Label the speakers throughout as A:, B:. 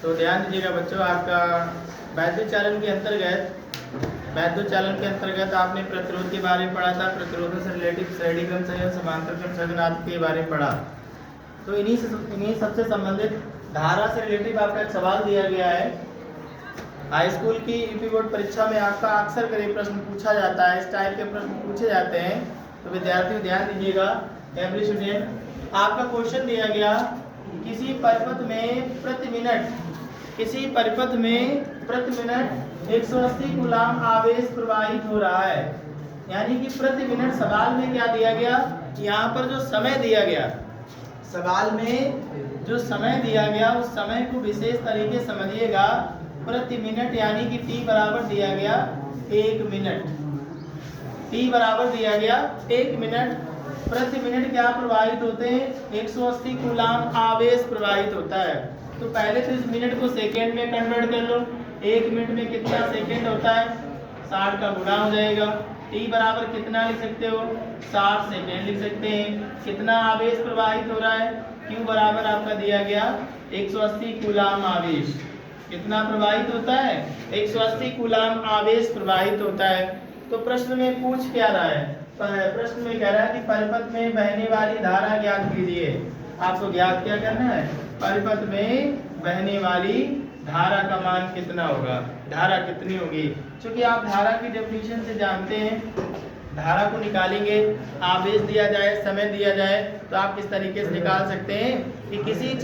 A: तो ध्यान दीजिएगा बच्चों, आपका वैद्युत चालन के अंतर्गत आपने प्रतिरोध के बारे में पढ़ा था। प्रतिरोधों से रिलेटिव श्रेणी क्रम संयोजन, समांतर क्रम संयोजन आदि के बारे में पढ़ा। तो इन्हीं सबसे संबंधित धारा से रिलेटिव आपका एक सवाल दिया गया है। हाई स्कूल की यूपी बोर्ड परीक्षा में आपका अक्सर करीब प्रश्न पूछा जाता है, इस टाइप के प्रश्न पूछे जाते हैं। तो विद्यार्थी ध्यान दीजिएगा, एवरी स्टूडेंट, आपका क्वेश्चन दिया गया किसी परिपथ में प्रति मिनट 180 कूलाम आवेश प्रवाहित हो रहा है। यानी कि प्रति मिनट सवाल में क्या दिया गया, यहाँ पर जो समय दिया गया, सवाल में जो समय दिया गया उस समय को विशेष तरीके समझिएगा। प्रति मिनट यानी कि t बराबर दिया गया 1 मिनट, t बराबर दिया गया 1 मिनट। प्रति मिनट क्या प्रवाहित होते हैं, 180 कूलाम आवेश प्रवाहित होता है। तो पहले तो इस मिनट को सेकेंड में कन्वर्ट कर लो। 1 मिनट में कितना सेकेंड होता है, 60 का गुणा हो जाएगा। t बराबर कितना लिख सकते हो, 60 सेकेंड लिख सकते हैं। कितना आवेश प्रवाहित हो रहा है, q बराबर आपका दिया गया 180 कूलाम आवेश। कितना प्रवाहित होता है, 180 कूलाम आवेश प्रवाहित होता है। तो प्रश्न में पूछ क्या रहा है, प्रश्न में कह रहा है कि परिपथ में बहने वाली धारा ज्ञात कीजिए। आपको ज्ञात क्या करना है, परिपथ में बहने वाली धारा का मान कितना होगा, धारा कितनी होगी। क्योंकि आप धारा की डेफिनेशन से जानते हैं, धारा को निकालेंगे, आवेश दिया जाए, समय दिया जाए, तो आप किस तरीके से निकाल सकते हैं कि किसी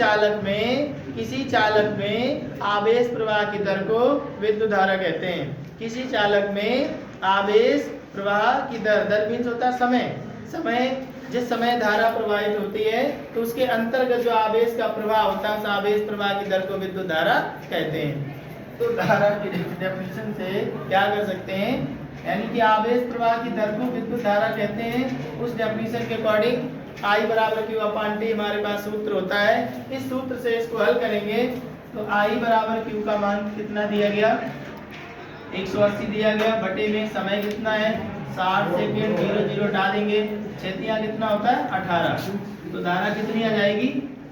A: चालक में आवेश प्रवाह की दर को विद्युत धारा कहते हैं। किसी चालक में आवेश प्रवाह की दर मीन्स होता है समय, जिस समय धारा प्रवाहित होती है तो उसके अंतर्गत जो आवेश का प्रवाह होता है उस आवेश प्रवाह की दर को विद्युत धारा कहते हैं। तो धारा की डेफिनेशन से क्या कर सकते हैं, यानी कि आवेश प्रवाह की दर को विद्युत धारा कहते हैं। उस डेफिनेशन के अकॉर्डिंग I बराबर Q अपान T हमारे पास सूत्र होता है। इस सूत्र से इसको हल करेंगे तो I बराबर Q का मान कितना दिया गया, 180 दिया गया, बटे में समय कितना है 60 सेकेंड, 0 0 डालेंगे, छेतिया कितना होता है 18। तो धारा कितनी आ जाएगी,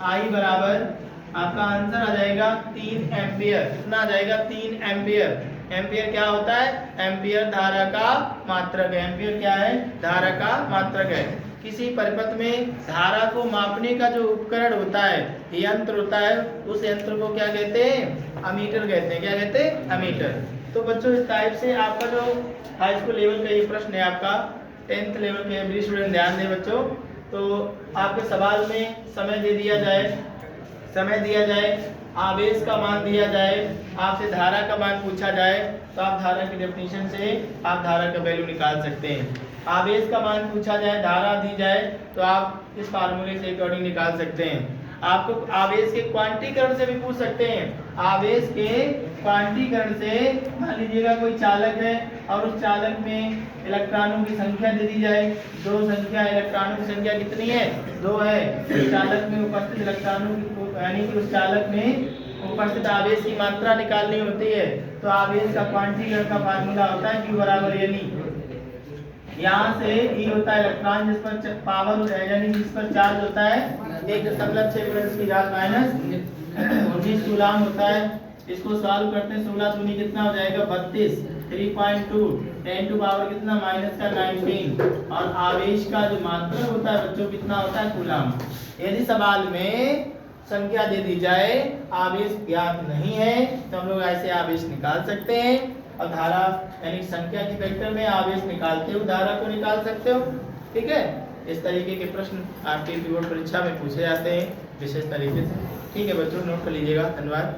A: I बराबर आपका आंसर आ जाएगा 3 एम्पियर। कितना आ जाएगा, 3 एम्पियर। एम्पियर क्या होता है, एम्पियर धारा का मात्रक है। एम्पियर क्या है, धारा का मात्रक है। किसी परिपथ में धारा को मापने का जो उपकरण होता है, यंत्र होता है, उस यंत्र को क्या कहते हैं, अमीटर कहते हैं। क्या कहते हैं, अमीटर। तो बच्चों इस टाइप से आपका जो हाई स्कूल लेवल का ये प्रश्न है, आपका 10th लेवल के एवरी स्टूडेंट ध्यान दें बच्चों। तो आपके सवाल में समय दिया जाए, आवेश का मान दिया जाए, आपसे धारा का मान पूछा जाए, तो आप धारा की डेफिनेशन से आप धारा का वैल्यू निकाल सकते हैं। आवेश का मान पूछा जाए, धारा दी जाए, तो आप इस फार्मूले से अकॉर्डिंग निकाल सकते हैं। आपको आवेश के क्वांटीकरण से भी पूछ सकते हैं। आवेश के क्वांटीकरण से मान लीजिएगा कोई चालक है और उस चालक में इलेक्ट्रॉनों की संख्या दे दी जाए, इलेक्ट्रॉनों की संख्या कितनी है, 2 है। उस चालक में उपस्थित इलेक्ट्रॉनों की यानी कि उस चालक में उपस्थित आवेश की मात्रा निकालनी होती है। तो आवेश का क्वांटीकरण का फार्मूला होता है Q बराबर यहाँ से E होता है इलेक्ट्रॉन जिस पर पावर यानी जिस पर चार्ज होता है 1.6 - 19 कूलाम होता है। इसको सॉल्व करते हैं, 16 दूनी कितना हो जाएगा 32, 3.2, 10 टू पावर कितना -19। और आवेश का जो मात्रक होता है बच्चों कितना होता है, कूलाम। यदि सवाल में संख्या दे दी जाए, आवेश ज्ञात नहीं है, तो हम लोग ऐसे आवेश निकाल सकते हैं। और धारा यानी संख्या के वेक्टर में आवेश निकालते हुए धारा को निकाल सकते हो। ठीक है, इस तरीके के प्रश्न आपके बोर्ड परीक्षा में पूछे जाते हैं विशेष तरीके से। ठीक है बच्चों, नोट कर लीजिएगा। धन्यवाद।